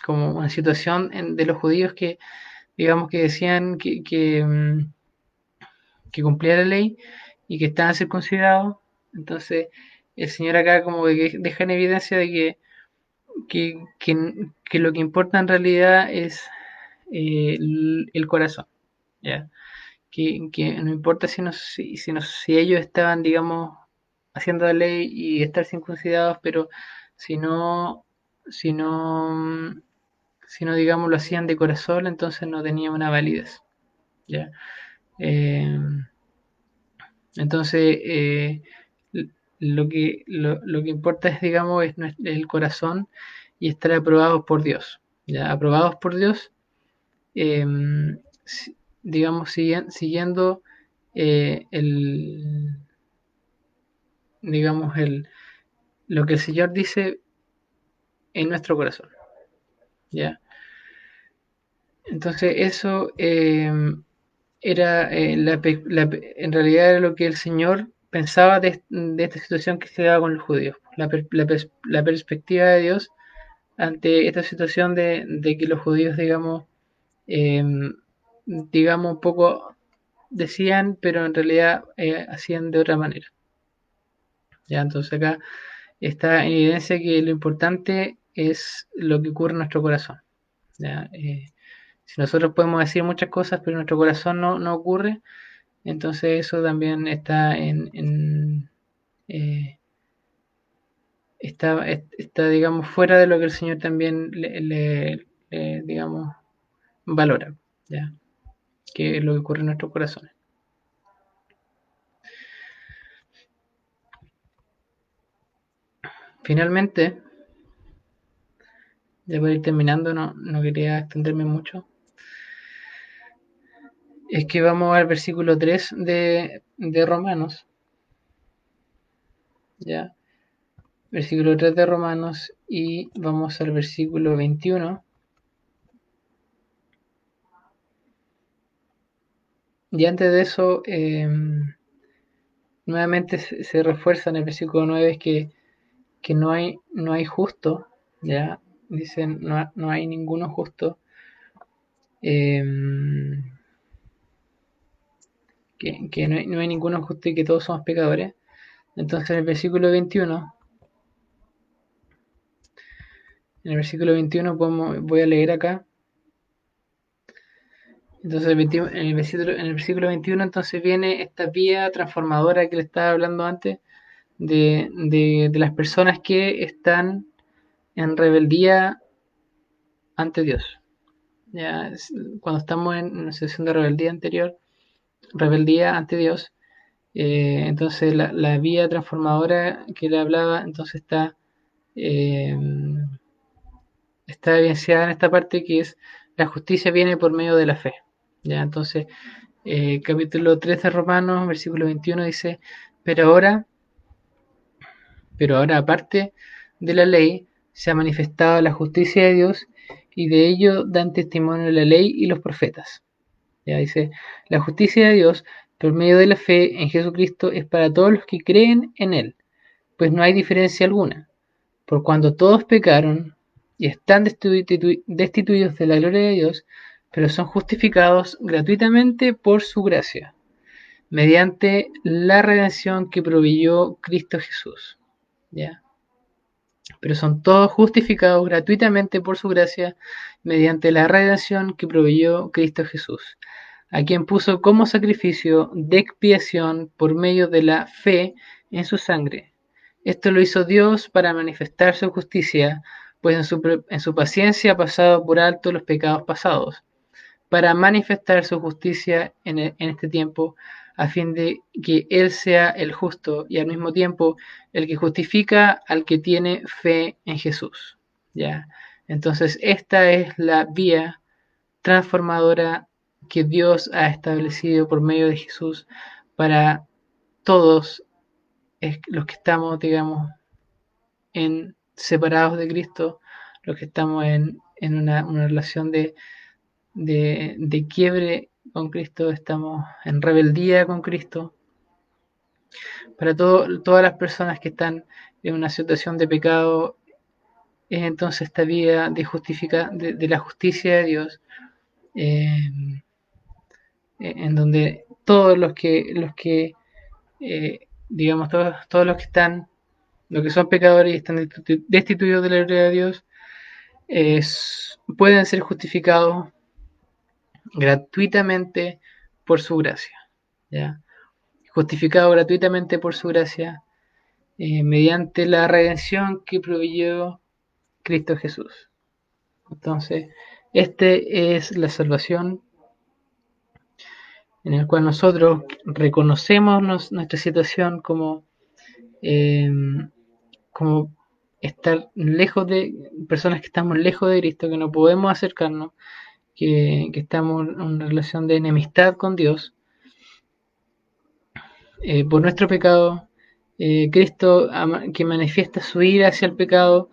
como una situación de los judíos que, digamos, que decían que cumplía la ley y que estaban circuncidados. Entonces, el Señor acá como que deja en evidencia de que lo que importa en realidad es el corazón, ¿ya? Que no importa si ellos estaban, digamos, haciendo la ley y estar circuncidados, pero si no, si no, si no, digamos, lo hacían de corazón, entonces no tenía una validez, ¿ya? Eh, entonces, lo que importa es, digamos, es el corazón y estar aprobados por Dios, ¿ya? Aprobados por Dios, eh, digamos, siguiendo digamos, lo que el Señor dice en nuestro corazón, ¿ya? Entonces, eso era, en realidad era lo que el Señor pensaba de esta situación que se daba con los judíos, la perspectiva de Dios ante esta situación de que los judíos, eh, digamos, un poco decían, pero en realidad hacían de otra manera. ¿Ya? Entonces acá está en evidencia que lo importante es lo que ocurre en nuestro corazón. ¿Ya? Si nosotros podemos decir muchas cosas, pero nuestro corazón no ocurre, entonces eso también eh, está, digamos, fuera de lo que el Señor también digamos, valora, ¿ya? Que es lo que ocurre en nuestros corazones. Finalmente, ya para ir terminando, no quería extenderme mucho, es que vamos al versículo 3 de Romanos, ¿ya? Versículo 3 de Romanos y vamos al versículo 21. Y antes de eso, nuevamente se refuerza en el versículo 9 que no hay justo, ¿ya? Dicen, no hay ninguno justo, eh, que no hay ninguno justo y que todos somos pecadores. Entonces en el versículo 21 voy a leer acá. Entonces en el versículo 21 entonces viene esta vía transformadora que le estaba hablando antes de las personas que están en rebeldía ante Dios. Ya, cuando estamos en una situación de rebeldía anterior, rebeldía ante Dios, entonces la vía transformadora que le hablaba, entonces eh, está evidenciada en esta parte que es la justicia viene por medio de la fe. Ya, entonces, capítulo 3 de Romanos, versículo 21 dice, pero ahora, aparte de la ley, se ha manifestado la justicia de Dios y de ello dan testimonio la ley y los profetas. Ya dice, la justicia de Dios por medio de la fe en Jesucristo es para todos los que creen en Él, pues no hay diferencia alguna, por cuando todos pecaron y están destituidos de la gloria de Dios, pero son justificados gratuitamente por su gracia, mediante la redención que proveyó Cristo Jesús. ¿Ya? Pero son todos justificados gratuitamente por su gracia, mediante la redención que proveyó Cristo Jesús, a quien puso como sacrificio de expiación por medio de la fe en su sangre. Esto lo hizo Dios para manifestar su justicia, pues en su paciencia ha pasado por alto los pecados pasados, para manifestar su justicia en este tiempo, a fin de que Él sea el justo y al mismo tiempo el que justifica al que tiene fe en Jesús. ¿Ya? Entonces, esta es la vía transformadora que Dios ha establecido por medio de Jesús para todos los que estamos, digamos, separados de Cristo, los que estamos en una relación de quiebre con Cristo, estamos en rebeldía con Cristo. Para todas las personas que están en una situación de pecado, es entonces esta vida de la justicia de Dios, eh, en donde todos digamos, todos los que están, los que son pecadores y están destituidos de la gloria de Dios, pueden ser justificados gratuitamente por su gracia. ¿Ya? Justificado gratuitamente por su gracia, mediante la redención que proveyó Cristo Jesús. Entonces, este es la salvación en el cual nosotros reconocemos nuestra situación eh, como estar lejos de personas que estamos lejos de Cristo, que no podemos acercarnos, que estamos en una relación de enemistad con Dios por nuestro pecado. Cristo, que manifiesta su ira hacia el pecado,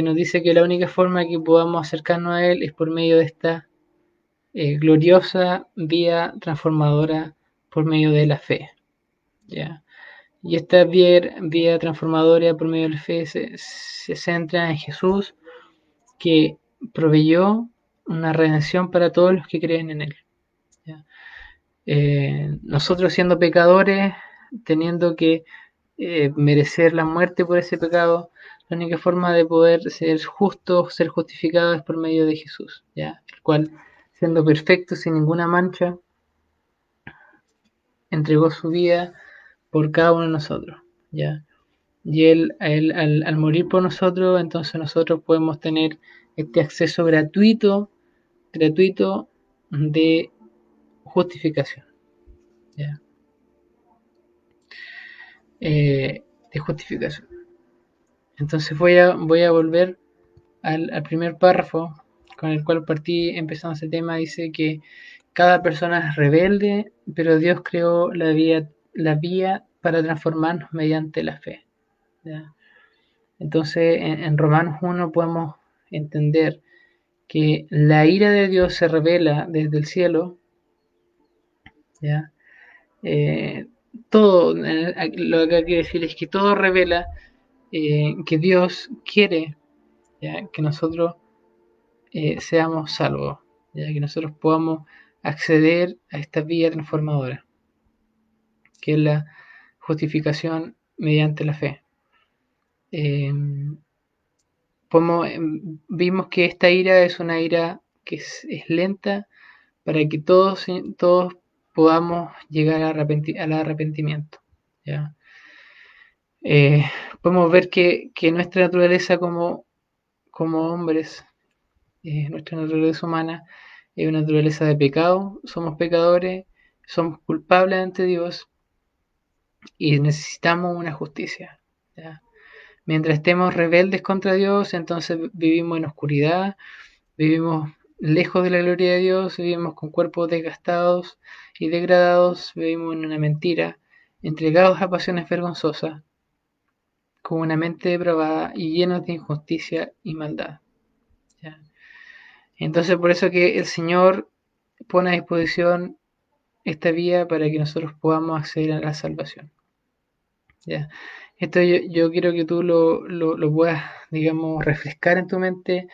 nos dice que la única forma que podamos acercarnos a Él es por medio de esta gloriosa vía transformadora por medio de la fe. ¿Ya? Y esta vía transformadora por medio de la fe se centra en Jesús, que proveyó una redención para todos los que creen en Él. ¿Ya? Nosotros siendo pecadores, teniendo que merecer la muerte por ese pecado, la única forma de poder ser justos, ser justificados es por medio de Jesús, ¿ya? El cual, siendo perfecto, sin ninguna mancha, entregó su vida por cada uno de nosotros, ¿ya? Y él al morir por nosotros, entonces nosotros podemos tener este acceso gratuito de justificación, ¿ya? De justificación. Entonces voy a volver al primer párrafo con el cual partí empezando ese tema. Dice que cada persona es rebelde, pero Dios creó la vía para transformarnos mediante la fe. ¿Ya? Entonces en Romanos 1 podemos entender que la ira de Dios se revela desde el cielo. ¿Ya? Eh, todo, lo que quiere decir es que todo revela que Dios quiere, ¿ya? Que nosotros seamos salvos, ¿ya? Que nosotros podamos acceder a esta vía transformadora, que es la justificación mediante la fe. Eh, vimos que esta ira es una ira que es lenta para que todos podamos llegar al arrepentimiento. ¿Ya? Eh, Podemos ver que nuestra naturaleza como hombres, nuestra naturaleza humana, es una naturaleza de pecado, somos pecadores, somos culpables ante Dios y necesitamos una justicia. ¿Ya? Mientras estemos rebeldes contra Dios, entonces vivimos en oscuridad, vivimos lejos de la gloria de Dios, vivimos con cuerpos desgastados y degradados, vivimos en una mentira, entregados a pasiones vergonzosas, con una mente depravada y llenos de injusticia y maldad. ¿Ya? Entonces por eso que el Señor pone a disposición esta vía para que nosotros podamos acceder a la salvación. ¿Ya? Esto yo quiero que tú lo puedas, digamos, refrescar en tu mente,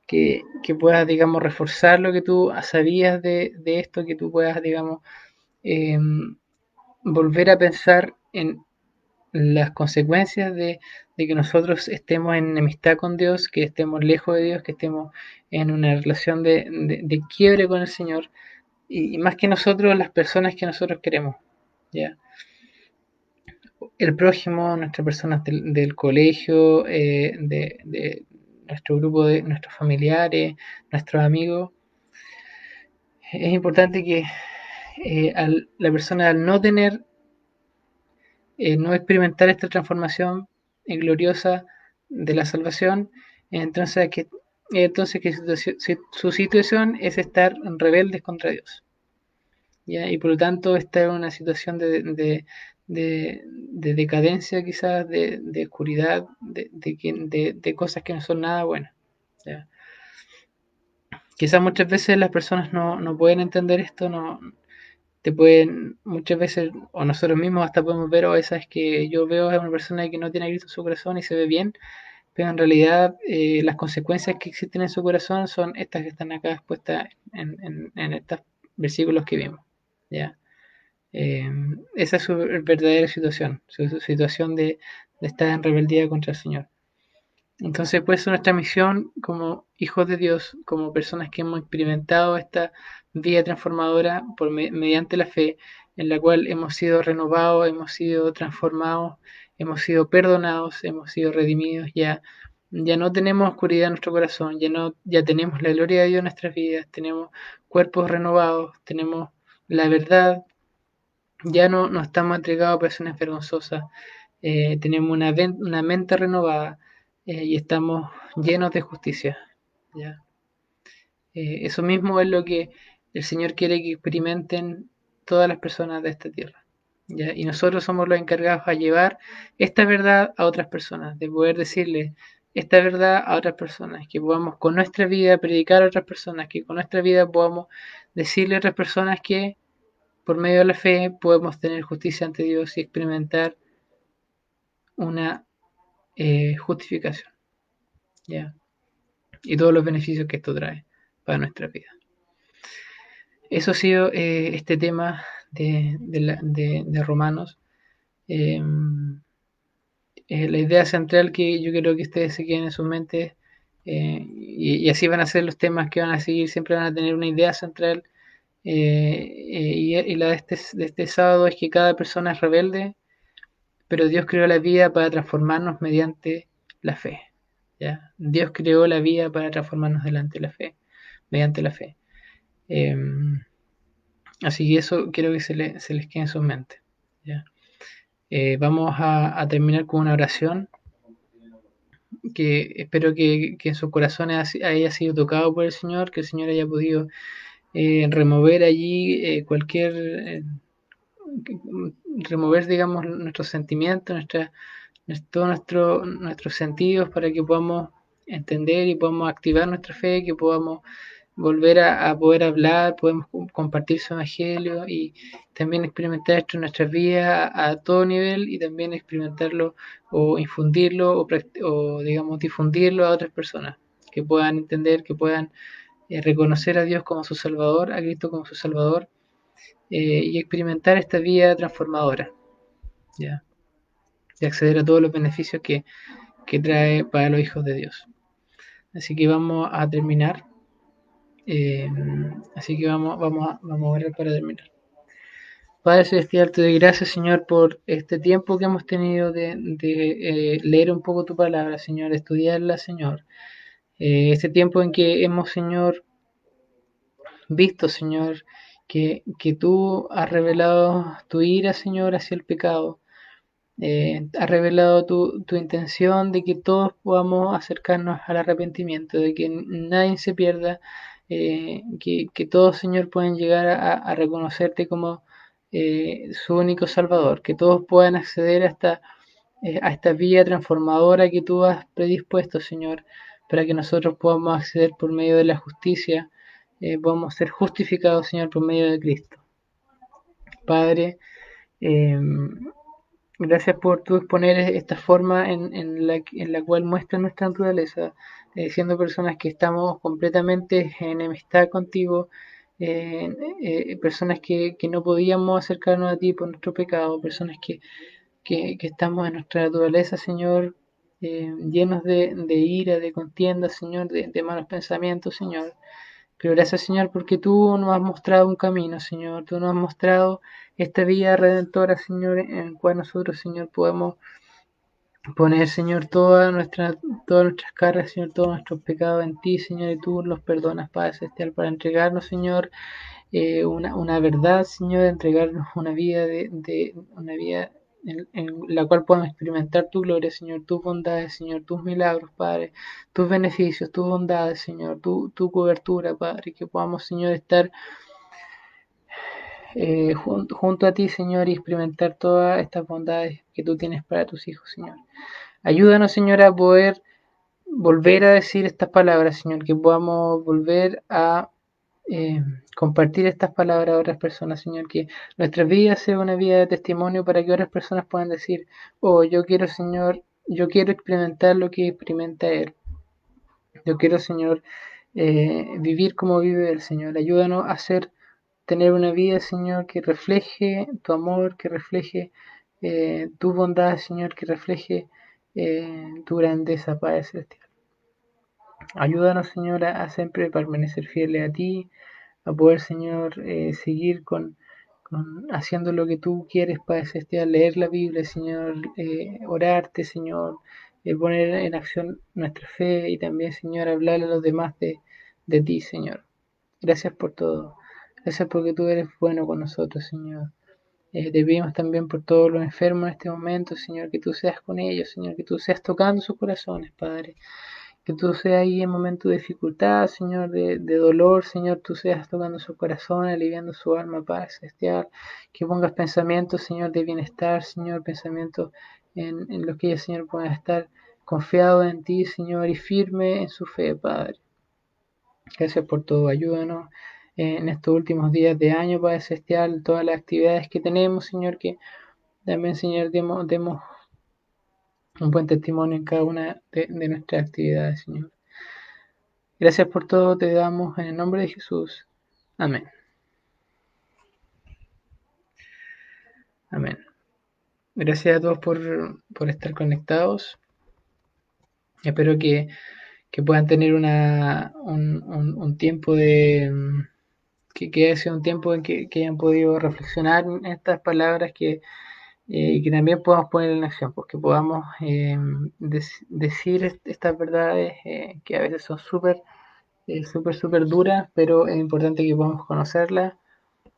que puedas, digamos, reforzar lo que tú sabías de esto, que tú puedas, digamos, eh, volver a pensar en las consecuencias de que nosotros estemos en enemistad con Dios, que estemos lejos de Dios, que estemos en una relación de quiebre con el Señor, y más que nosotros, las personas que nosotros queremos. ¿Ya? El prójimo, nuestras personas del colegio, de nuestro grupo, de nuestros familiares, nuestros amigos. Es importante que la persona al no tener, no experimentar esta transformación gloriosa de la salvación, entonces que su situación es estar rebeldes contra Dios. ¿Ya? Y por lo tanto está en una situación de decadencia quizás, de oscuridad, de cosas que no son nada buenas. ¿Ya? Quizás muchas veces las personas no pueden entender esto, no te pueden, muchas veces, o nosotros mismos hasta podemos ver, o esa es que yo veo a una persona que no tiene a Cristo en su corazón y se ve bien, pero en realidad las consecuencias que existen en su corazón son estas que están acá expuestas en estos versículos que vimos. ¿Ya? Eh, Esa es su verdadera situación, su situación de estar en rebeldía contra el Señor. Entonces, pues nuestra misión como hijos de Dios, como personas que hemos experimentado esta vida transformadora mediante la fe, en la cual hemos sido renovados, hemos sido transformados, hemos sido perdonados, hemos sido redimidos, ya no tenemos oscuridad en nuestro corazón, ya tenemos la gloria de Dios en nuestras vidas, tenemos cuerpos renovados, tenemos la verdad, ya no estamos entregados a personas vergonzosas, tenemos una mente renovada y estamos llenos de justicia. ¿Ya? Eso mismo es lo que el Señor quiere que experimenten todas las personas de esta tierra. ¿Ya? Y nosotros somos los encargados a llevar esta verdad a otras personas, de poder decirle esta verdad a otras personas, que podamos con nuestra vida predicar a otras personas, que con nuestra vida podamos decirle a otras personas que por medio de la fe podemos tener justicia ante Dios y experimentar una justificación, ¿ya? Y todos los beneficios que esto trae para nuestra vida. Eso ha sido este tema de Romanos. Eh, la idea central que yo quiero que ustedes se queden en sus mentes, y así van a ser los temas que van a seguir, siempre van a tener una idea central. Y la de este sábado es que cada persona es rebelde, pero Dios creó la vida para transformarnos mediante la fe. ¿Ya? Dios creó la vida para transformarnos mediante la fe. Eh, Así que eso quiero que se les quede en sus mentes. ¿Ya? Vamos a terminar con una oración que espero que en sus corazones haya sido tocado por el Señor, que el Señor haya podido remover allí cualquier remover, digamos, nuestros sentimientos, todos nuestros sentidos para que podamos entender y podamos activar nuestra fe, que podamos volver a poder hablar, podemos compartir su evangelio y también experimentar esto en nuestras vidas a todo nivel y también experimentarlo o infundirlo o digamos difundirlo a otras personas que puedan entender, que puedan reconocer a Dios como su Salvador, a Cristo como su Salvador y experimentar esta vida transformadora, ¿ya? Y acceder a todos los beneficios que trae para los hijos de Dios. Así que vamos a terminar. Eh, Así que vamos a orar para terminar. Padre Celestial, te doy gracias, Señor, por este tiempo que hemos tenido de leer un poco tu palabra, Señor, estudiarla, Señor. Este tiempo en que hemos, Señor, visto, Señor, que tú has revelado tu ira, Señor, hacia el pecado. Has revelado tu intención de que todos podamos acercarnos al arrepentimiento, de que nadie se pierda, que todos, Señor, puedan llegar a reconocerte como su único Salvador, que todos puedan acceder a esta vía transformadora que tú has predispuesto, Señor, para que nosotros podamos acceder por medio de la justicia, podamos ser justificados, Señor, por medio de Cristo. Padre, eh, gracias por tú exponer esta forma en la cual muestra nuestra naturaleza, siendo personas que estamos completamente en enemistad contigo, personas que no podíamos acercarnos a ti por nuestro pecado, personas que estamos en nuestra naturaleza, Señor, llenos de ira, de contienda, Señor, de malos pensamientos, Señor. Pero gracias, Señor, porque tú nos has mostrado un camino, Señor. Tú nos has mostrado esta vía redentora, Señor, en la cual nosotros, Señor, podemos poner, Señor, todas nuestras cargas, Señor, todos nuestros pecados en ti, Señor, y tú los perdonas, Padre Celestial, para entregarnos, Señor, una verdad, Señor, entregarnos una vida una vida en la cual podamos experimentar tu gloria, Señor, tus bondades, Señor, tus milagros, Padre, tus beneficios, tus bondades, Señor, tu cobertura, Padre, que podamos, Señor, estar junto a ti, Señor, y experimentar todas estas bondades que tú tienes para tus hijos, Señor. Ayúdanos, Señor, a poder volver a decir estas palabras, Señor, que podamos volver a eh, compartir estas palabras a otras personas, Señor, que nuestra vida sea una vida de testimonio para que otras personas puedan decir, oh, yo quiero, Señor, yo quiero experimentar lo que experimenta Él. Yo quiero, Señor, vivir como vive el Señor. Ayúdanos a tener una vida, Señor, que refleje tu amor, que refleje tu bondad, Señor, que refleje tu grandeza, Padre Celestial. Ayúdanos, Señor, a siempre permanecer fieles a ti, a poder, Señor, seguir haciendo lo que tú quieres, Padre Celestial, leer la Biblia, Señor, orarte, Señor, poner en acción nuestra fe y también, Señor, hablarle a los demás de ti, Señor. Gracias por todo. Gracias porque tú eres bueno con nosotros, Señor. Te pedimos también por todos los enfermos en este momento, Señor, que tú seas con ellos, Señor, que tú seas tocando sus corazones, Padre. Que tú seas ahí en momentos de dificultad, Señor, de dolor, Señor, tú seas tocando su corazón, aliviando su alma, Padre Celestial. Que pongas pensamientos, Señor, de bienestar, Señor, pensamientos en los que ellos, Señor, puedan estar confiados en ti, Señor, y firme en su fe, Padre. Gracias por todo, ayúdanos en estos últimos días de año, Padre Celestial, todas las actividades que tenemos, Señor, que también, Señor, demos un buen testimonio en cada una de nuestras actividades, Señor. Gracias por todo, te damos en el nombre de Jesús. Amén. Amén. Gracias a todos por estar conectados. Espero que puedan tener un tiempo que haya sido un tiempo en que hayan podido reflexionar en estas palabras y que también podamos poner en acción, porque podamos decir estas verdades que a veces son súper duras, pero es importante que podamos conocerlas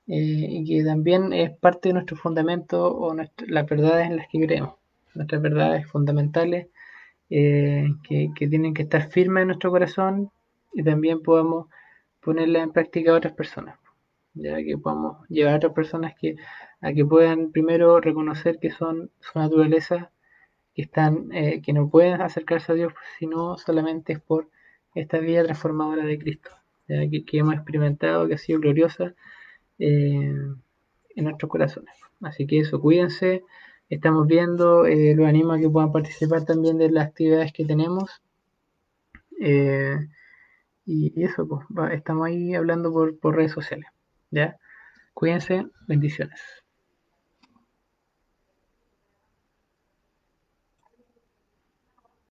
y que también es parte de nuestro fundamento o las verdades en las que creemos, nuestras verdades fundamentales que tienen que estar firmes en nuestro corazón y también podamos ponerlas en práctica a otras personas, ya que podamos llevar a otras personas a que puedan primero reconocer que son su naturaleza, que no pueden acercarse a Dios sino solamente es por esta vida transformadora de Cristo, ya que hemos experimentado, que ha sido gloriosa eh, en nuestros corazones. Así que eso, cuídense, estamos viendo, los animo a que puedan participar también de las actividades que tenemos. eh, y eso, pues, estamos ahí hablando por redes sociales. ¿Ya? Cuídense, bendiciones.